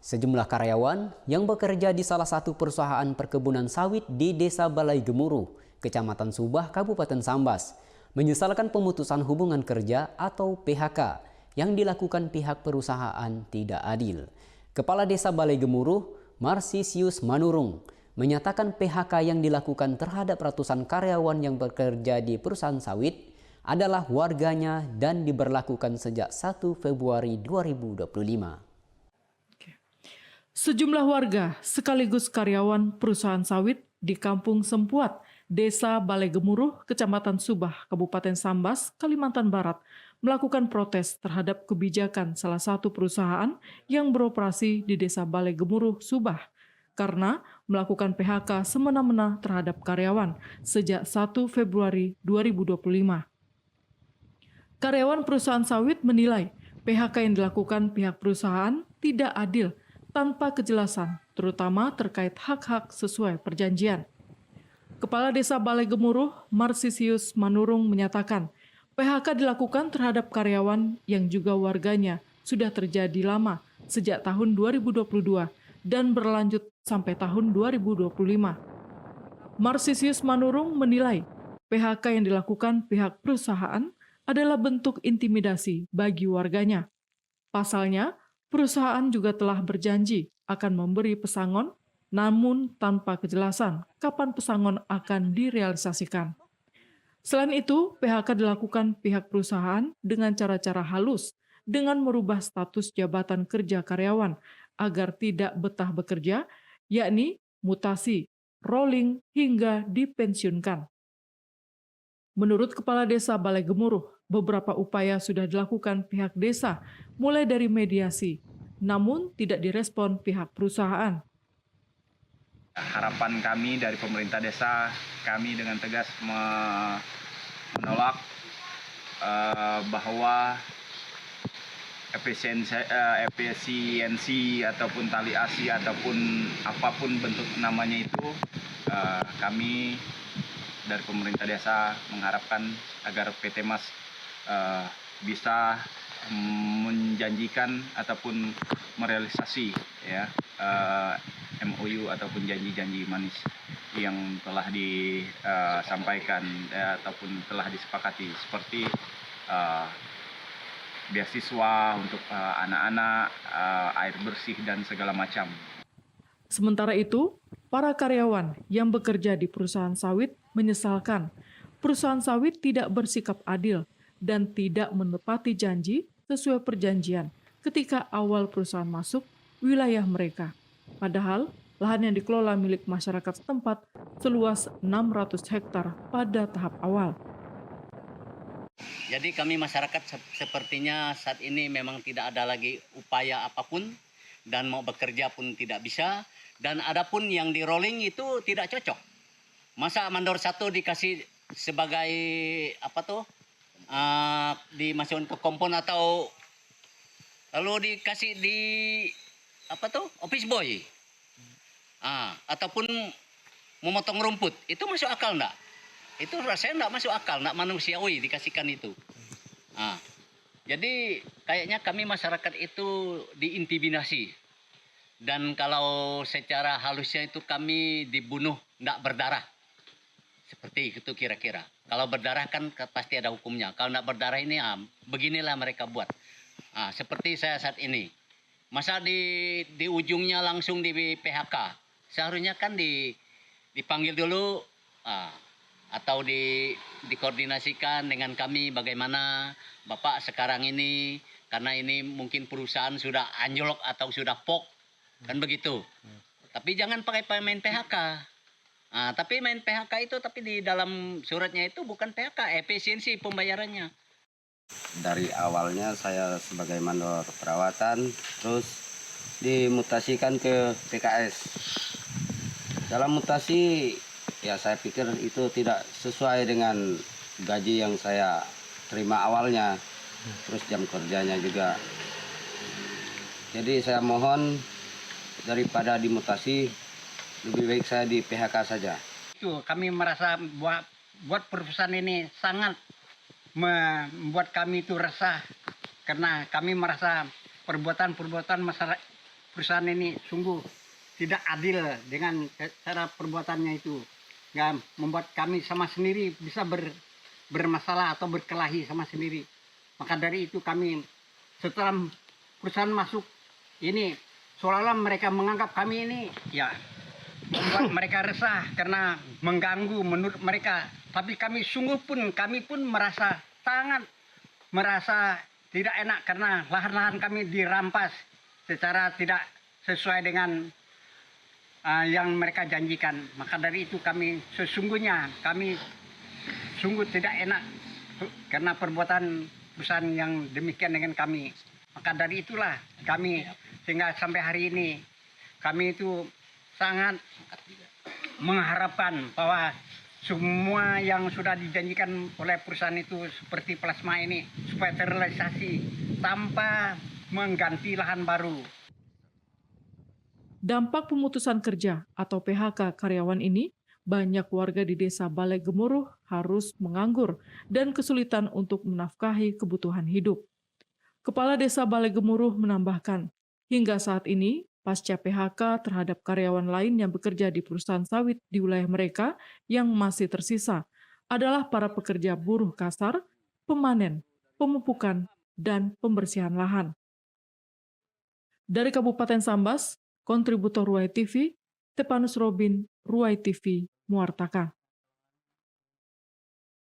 Sejumlah karyawan yang bekerja di salah satu perusahaan perkebunan sawit di Desa Balai Gemuruh, Kecamatan Subah, Kabupaten Sambas, menyesalkan pemutusan hubungan kerja atau PHK yang dilakukan pihak perusahaan tidak adil. Kepala Desa Balai Gemuruh, Marsisius Manurung, menyatakan PHK yang dilakukan terhadap ratusan karyawan yang bekerja di perusahaan sawit adalah warganya dan diberlakukan sejak 1 Februari 2025. Sejumlah warga sekaligus karyawan perusahaan sawit di Kampung Sempuat, Desa Balai Gemuruh, Kecamatan Subah, Kabupaten Sambas, Kalimantan Barat, melakukan protes terhadap kebijakan salah satu perusahaan yang beroperasi di Desa Balai Gemuruh, Subah, karena melakukan PHK semena-mena terhadap karyawan sejak 1 Februari 2025. Karyawan perusahaan sawit menilai PHK yang dilakukan pihak perusahaan tidak adil tanpa kejelasan, terutama terkait hak-hak sesuai perjanjian. Kepala Desa Balai Gemuruh, Marsisius Manurung, menyatakan PHK dilakukan terhadap karyawan yang juga warganya sudah terjadi lama sejak tahun 2022 dan berlanjut sampai tahun 2025. Marsisius Manurung menilai PHK yang dilakukan pihak perusahaan adalah bentuk intimidasi bagi warganya. Pasalnya, perusahaan juga telah berjanji akan memberi pesangon, namun tanpa kejelasan kapan pesangon akan direalisasikan. Selain itu, PHK dilakukan pihak perusahaan dengan cara-cara halus dengan merubah status jabatan kerja karyawan agar tidak betah bekerja, yakni mutasi, rolling, hingga dipensiunkan. Menurut Kepala Desa Balai Gemuruh, beberapa upaya sudah dilakukan pihak desa, mulai dari mediasi, namun tidak direspon pihak perusahaan. Harapan kami dari pemerintah desa, kami dengan tegas menolak bahwa efisiensi ataupun tali asi ataupun apapun bentuk namanya itu, kami dari pemerintah desa mengharapkan agar PT Mas bisa menjanjikan ataupun merealisasi ya MOU ataupun janji-janji manis yang telah disampaikan ataupun telah disepakati, seperti beasiswa untuk anak-anak, air bersih dan segala macam. Sementara itu, para karyawan yang bekerja di perusahaan sawit menyesalkan perusahaan sawit tidak bersikap adil dan tidak menepati janji sesuai perjanjian ketika awal perusahaan masuk wilayah mereka. Padahal, lahan yang dikelola milik masyarakat setempat seluas 600 hektar pada tahap awal. Jadi kami masyarakat sepertinya saat ini memang tidak ada lagi upaya apapun dan mau bekerja pun tidak bisa, dan adapun yang di rolling itu tidak cocok. Masa mandor satu dikasih sebagai dimasukkan ke kompon atau lalu dikasih di office boy, ataupun memotong rumput, itu masuk akal enggak? Itu rasanya enggak masuk akal, enggak manusiawi dikasihkan itu. Jadi kayaknya kami masyarakat itu diintimidasi, dan kalau secara halusnya itu kami dibunuh enggak berdarah, seperti itu kira-kira. Kalau berdarah kan pasti ada hukumnya, kalau enggak berdarah ini beginilah mereka buat. Seperti saya saat ini, masa di ujungnya langsung di PHK, seharusnya kan dipanggil dulu, atau dikoordinasikan dengan kami bagaimana Bapak sekarang ini, karena ini mungkin perusahaan sudah anjlok atau sudah pok, kan begitu. Tapi jangan pakai main PHK. Tapi main PHK itu, tapi di dalam suratnya itu bukan PHK, efisiensi pembayarannya. Dari awalnya saya sebagai mandor perawatan, terus dimutasikan ke PKS. Dalam mutasi, ya saya pikir itu tidak sesuai dengan gaji yang saya terima awalnya, terus jam kerjanya juga. Jadi saya mohon daripada dimutasi, lebih baik saya di PHK saja. Itu kami merasa buat perusahaan ini sangat membuat kami itu resah, karena kami merasa perbuatan perusahaan ini sungguh tidak adil dengan cara perbuatannya itu. Ya, membuat kami sama sendiri bisa bermasalah atau berkelahi sama sendiri. Maka dari itu kami setelah perusahaan masuk ini seolah-olah mereka menganggap kami ini ya membuat mereka resah karena mengganggu menurut mereka. Tapi kami pun merasa tidak enak karena lahan-lahan kami dirampas secara tidak sesuai dengan yang mereka janjikan. Maka dari itu kami sungguh tidak enak karena perbuatan perusahaan yang demikian dengan kami. Maka dari itulah kami sehingga sampai hari ini kami itu sangat mengharapkan bahwa semua yang sudah dijanjikan oleh perusahaan itu seperti plasma ini supaya terrealisasi tanpa mengganti lahan baru. Dampak pemutusan kerja atau PHK karyawan ini, banyak warga di Desa Balai Gemuruh harus menganggur dan kesulitan untuk menafkahi kebutuhan hidup. Kepala Desa Balai Gemuruh menambahkan, hingga saat ini, pasca PHK terhadap karyawan lain yang bekerja di perusahaan sawit di wilayah mereka yang masih tersisa adalah para pekerja buruh kasar, pemanen, pemupukan, dan pembersihan lahan. Dari Kabupaten Sambas, kontributor Ruai TV, Stepanus Robin, Ruai TV, Muartaka.